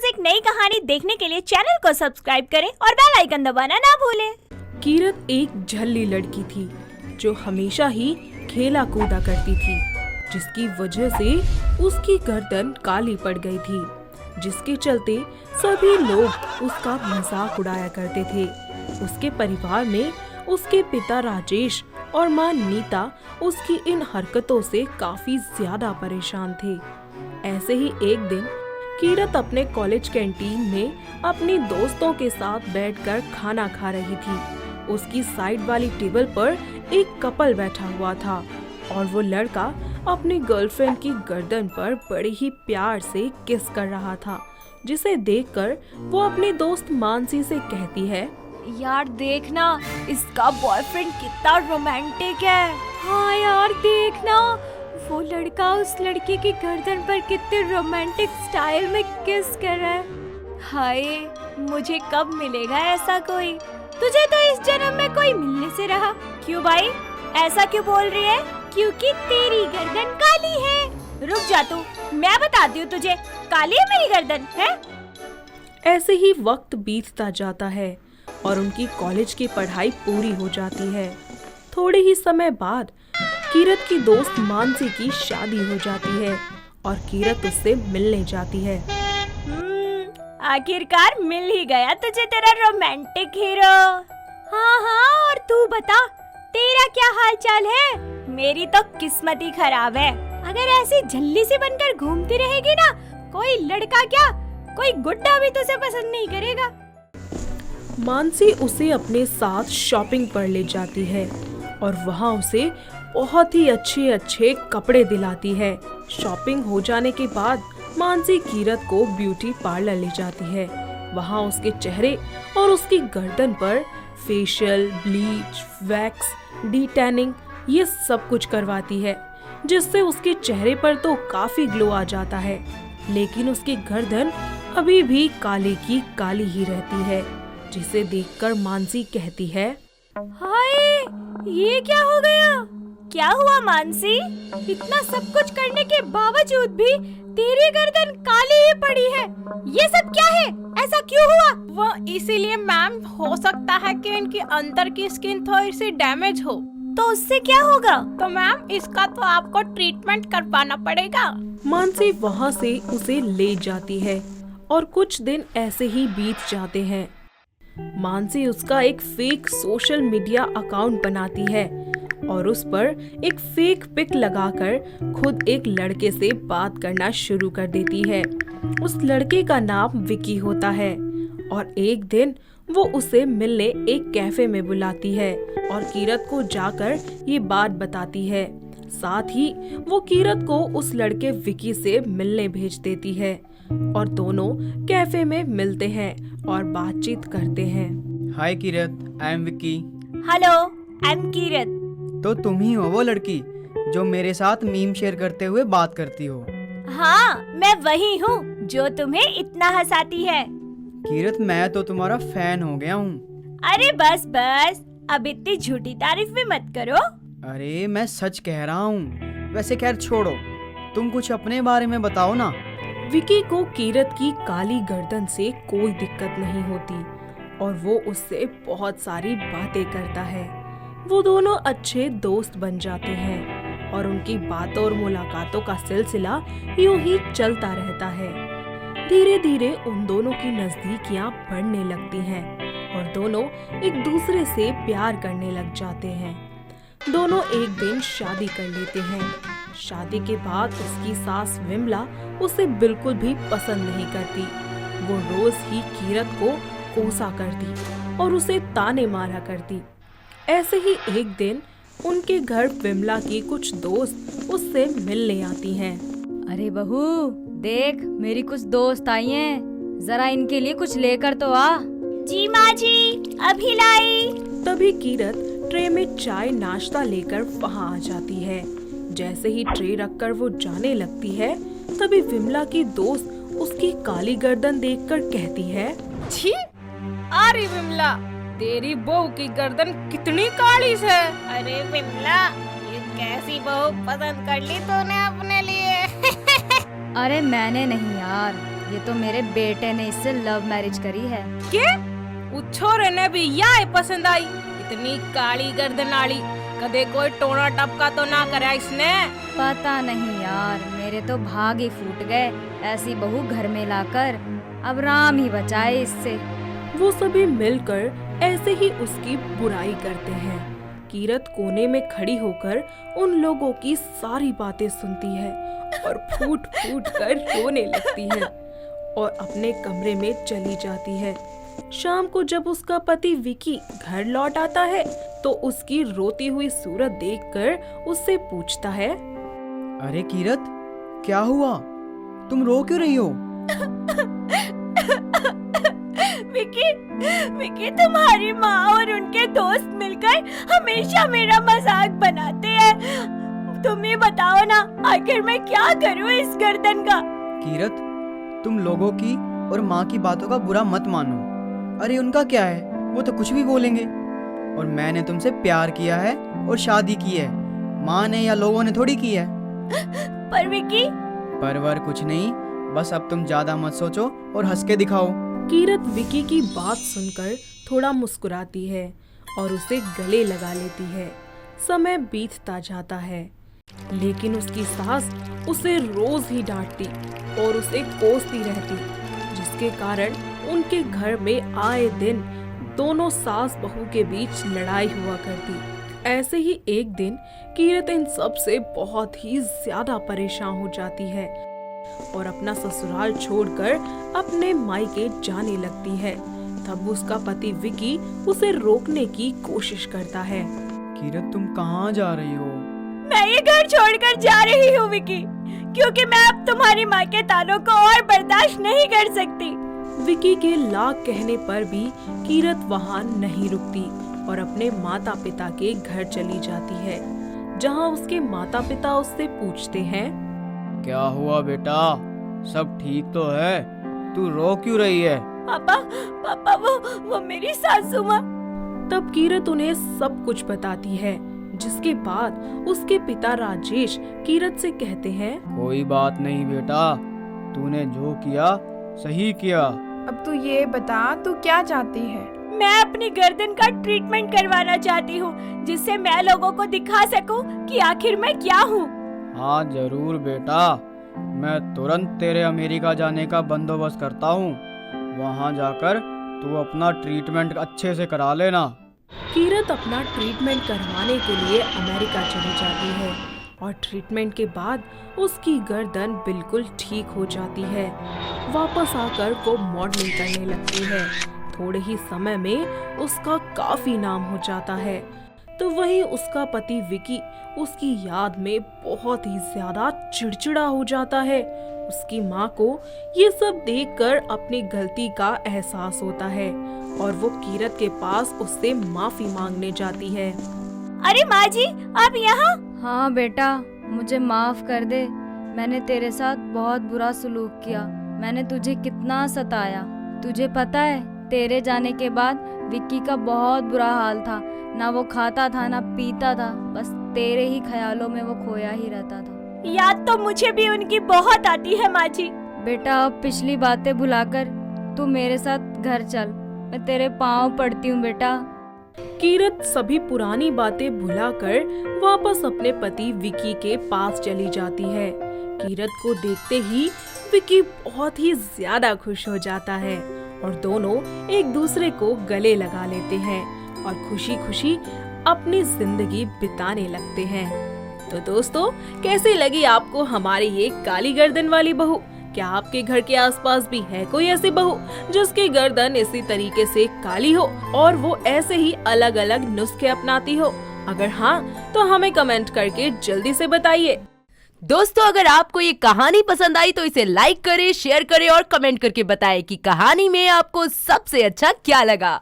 रोज एक नई कहानी देखने के लिए चैनल को सब्सक्राइब करें और बेल आइकन दबाना ना भूलें। कीरत एक झल्ली लड़की थी जो हमेशा ही खेला कूदा करती थी, जिसकी वजह से उसकी गर्दन काली पड़ गई थी, जिसके चलते सभी लोग उसका मजाक उड़ाया करते थे। उसके परिवार में उसके पिता राजेश और मां नीता उसकी इन हरकतों से काफी ज्यादा परेशान थे। ऐसे ही एक दिन कीरत अपने कॉलेज कैंटीन में अपनी दोस्तों के साथ बैठकर खाना खा रही थी। उसकी साइड वाली टेबल पर एक कपल बैठा हुआ था और वो लड़का अपनी गर्लफ्रेंड की गर्दन पर बड़े ही प्यार से किस कर रहा था, जिसे देखकर वो अपनी दोस्त मानसी से कहती है, यार देखना, इसका बॉयफ्रेंड कितना रोमांटिक है। हाँ यार देखना, वो लड़का उस लड़की की गर्दन पर कितने रोमांटिक स्टाइल में किस कर रहा है। हाय, मुझे कब मिलेगा ऐसा कोई। तुझे तो इस जन्म में कोई मिलने से रहा। क्यों भाई, ऐसा क्यों बोल रही है? क्योंकि तेरी गर्दन काली है। रुक जा तू, मैं बताती हूँ तुझे, काली है मेरी गर्दन है। ऐसे ही वक्त बीतता जाता है और उनकी कॉलेज की पढ़ाई पूरी हो जाती है। थोड़े ही समय बाद कीरत की दोस्त मानसी की शादी हो जाती है और कीरत उससे मिलने जाती है। आखिरकार मिल ही गया तुझे तेरा रोमांटिक हीरो। हाँ हाँ, और तू बता, तेरा क्या हाल चाल है? मेरी तो किस्मत ही खराब है। अगर ऐसी झल्ली सी बनकर घूमती रहेगी ना, कोई लड़का क्या, कोई गुड्डा भी तुझे पसंद नहीं करेगा। मानसी उसे अपने साथ शॉपिंग पर ले जाती है और वहाँ उसे बहुत ही अच्छे अच्छे कपड़े दिलाती है। शॉपिंग हो जाने के बाद मानसी कीरत को ब्यूटी पार्लर ले जाती है। वहाँ उसके चेहरे और उसकी गर्दन पर फेशियल, ब्लीच, वैक्स, डी-टैनिंग ये सब कुछ करवाती है, जिससे उसके चेहरे पर तो काफी ग्लो आ जाता है, लेकिन उसकी गर्दन अभी भी काली की काली ही रहती है, जिसे देखकर मानसी कहती है, हाय, ये क्या हो गया? क्या हुआ मानसी? इतना सब कुछ करने के बावजूद भी तेरी गर्दन काली ही पड़ी है। ये सब क्या है? ऐसा क्यों हुआ? वो इसीलिए मैम, हो सकता है कि इनकी अंदर की स्किन थोड़ी सी डैमेज हो। तो उससे क्या होगा? तो मैम, इसका तो आपको ट्रीटमेंट करवाना पड़ेगा। मानसी वहाँ से उसे ले जाती है और कुछ दिन ऐसे ही बीत जाते हैं। मानसी उसका एक फेक सोशल मीडिया अकाउंट बनाती है और उस पर एक फेक पिक लगाकर खुद एक लड़के से बात करना शुरू कर देती है। उस लड़के का नाम विकी होता है और एक दिन वो उसे मिलने एक कैफे में बुलाती है और कीरत को जाकर ये बात बताती है। साथ ही वो कीरत को उस लड़के विकी से मिलने भेज देती है और दोनों कैफे में मिलते हैं और बातचीत करते हैं। Hi Kirat, I am Vicky. Hello, I am Kirat. तो तुम ही हो वो लड़की जो मेरे साथ मीम शेयर करते हुए बात करती हो? हाँ, मैं वही हूँ जो तुम्हें इतना हंसाती है। कीरत, मैं तो तुम्हारा फैन हो गया हूँ। अरे बस बस, अब इतनी झूठी तारीफ भी मत करो। अरे मैं सच कह रहा हूँ। वैसे खैर छोड़ो, तुम कुछ अपने बारे में बताओ ना। विकी को कीरत की काली गर्दन से कोई दिक्कत नहीं होती और वो उससे बहुत सारी बातें करता है। वो दोनों अच्छे दोस्त बन जाते हैं और उनकी बातों और मुलाकातों का सिलसिला यूं ही चलता रहता है। धीरे धीरे उन दोनों की नजदीकियां बढ़ने लगती हैं और दोनों एक दूसरे से प्यार करने लग जाते हैं। दोनों एक दिन शादी कर लेते हैं। शादी के बाद उसकी सास विमला उसे बिल्कुल भी पसंद नहीं करती। वो रोज ही कीरत को कोसा करती और उसे ताने मारा करती। ऐसे ही एक दिन उनके घर विमला की कुछ दोस्त उससे मिलने आती हैं। अरे बहू देख, मेरी कुछ दोस्त आई हैं, जरा इनके लिए कुछ लेकर तो आ। जी माँ जी, अभी लाई। तभी कीरत ट्रे में चाय नाश्ता लेकर वहाँ आ जाती है। जैसे ही ट्रे रखकर वो जाने लगती है, तभी विमला की दोस्त उसकी काली गर्दन देखकर कहती है, छी, अरे विमला, तेरी बहू की गर्दन कितनी काली है। अरे विमला, ये कैसी बहू पसंद कर ली तूने अपने लिए? अरे मैंने नहीं यार, ये तो मेरे बेटे ने इससे लव मैरिज करी है। के उस छोरे ने भी यह पसंद आई, इतनी काली गर्दन वाली, कदे कोई टोना टपका तो ना करा इसने। पता नहीं यार, मेरे तो भाग ही फूट गए ऐसी बहू घर में लाकर। अब राम ही बचाए इससे। वो सभी मिलकर ऐसे ही उसकी बुराई करते हैं। कीरत कोने में खड़ी होकर उन लोगों की सारी बातें सुनती है और फूट फूट कर रोने लगती है और अपने कमरे में चली जाती है। शाम को जब उसका पति विकी घर लौट आता है तो उसकी रोती हुई सूरत देखकर उससे पूछता है, अरे कीरत, क्या हुआ? तुम रो क्यों रही हो? विकी तुम्हारी माँ और उनके दोस्त मिलकर हमेशा मेरा मजाक बनाते हैं। तुम ही बताओ ना, आखिर मैं क्या करूँ इस गर्दन का? कीरत, तुम लोगों की और माँ की बातों का बुरा मत मानो। अरे उनका क्या है, वो तो कुछ भी बोलेंगे। और मैंने तुमसे प्यार किया है और शादी की है, माँ ने या लोगों ने थोड़ी की है। पर विकी, परवर कुछ नहीं, बस अब तुम ज्यादा मत सोचो और हंस के दिखाओ। कीरत विकी की बात सुनकर थोड़ा मुस्कुराती है और उसे गले लगा लेती है। समय बीतता जाता है, लेकिन उसकी सास उसे रोज ही डांटती और उसे कोसती रहती, जिसके कारण उनके घर में आए दिन दोनों सास बहू के बीच लड़ाई हुआ करती। ऐसे ही एक दिन कीरत इन सब से बहुत ही ज्यादा परेशान हो जाती है और अपना ससुराल छोड़कर अपने मायके जाने लगती है। तब उसका पति विकी उसे रोकने की कोशिश करता है। कीरत, तुम कहाँ जा रही हो? मैं ये घर छोड़कर जा रही हूँ विकी, क्योंकि मैं अब तुम्हारी माँ के तानों को और बर्दाश्त नहीं कर सकती। विकी के लाख कहने पर भी कीरत वहाँ नहीं रुकती और अपने माता पिता के घर चली जाती है, जहाँ उसके माता पिता उससे पूछते हैं, क्या हुआ बेटा, सब ठीक तो है? तू रो क्यों रही है? पापा वो मेरी सासू माँ। तब कीरत उन्हें सब कुछ बताती है, जिसके बाद उसके पिता राजेश कीरत से कहते हैं, कोई बात नहीं बेटा, तूने जो किया सही किया। अब तू ये बता, तू क्या चाहती है? मैं अपनी गर्दन का ट्रीटमेंट करवाना चाहती हूँ, जिससे मैं लोगों को दिखा सकूं कि आखिर मैं क्या हूँ। हाँ जरूर बेटा, मैं तुरंत तेरे अमेरिका जाने का बंदोबस्त करता हूँ। वहाँ जाकर तू अपना ट्रीटमेंट अच्छे से करा लेना। कीरत अपना ट्रीटमेंट करवाने के लिए अमेरिका चली जाती है और ट्रीटमेंट के बाद उसकी गर्दन बिल्कुल ठीक हो जाती है। वापस आकर वो मॉडलिंग करने लगती है। थोड़े ही समय में उसका काफी नाम हो जाता है। तो वहीं उसका पति विकी उसकी याद में बहुत ही ज्यादा चिड़चिड़ा हो जाता है। उसकी माँ को ये सब देखकर अपनी गलती का एहसास होता है और वो कीरत के पास उससे माफी मांगने जाती है। अरे माँ जी, आप यहाँ? हाँ बेटा, मुझे माफ कर दे। मैंने तेरे साथ बहुत बुरा सलूक किया। मैंने तुझे कितना सताया। तुझे पता है, तेरे जाने के बाद विक्की का बहुत बुरा हाल था। ना वो खाता था ना पीता था, बस तेरे ही ख्यालों में वो खोया ही रहता था। याद तो मुझे भी उनकी बहुत आती है माँ जी। बेटा, अब पिछली बातें भुलाकर तू मेरे साथ घर चल। मैं तेरे पाँव पड़ती हूँ बेटा। कीरत सभी पुरानी बातें भुलाकर वापस अपने पति विकी के पास चली जाती है। कीरत को देखते ही विकी बहुत ही ज्यादा खुश हो जाता है और दोनों एक दूसरे को गले लगा लेते हैं और खुशी खुशी अपनी जिंदगी बिताने लगते हैं। तो दोस्तों, कैसी लगी आपको हमारी ये काली गर्दन वाली बहू? क्या आपके घर के आसपास भी है कोई ऐसी बहू जिसकी गर्दन इसी तरीके से काली हो और वो ऐसे ही अलग अलग नुस्खे अपनाती हो? अगर हाँ, तो हमें कमेंट करके जल्दी से बताइए। दोस्तों, अगर आपको ये कहानी पसंद आई तो इसे लाइक करें, शेयर करें और कमेंट करके बताएं कि कहानी में आपको सबसे अच्छा क्या लगा।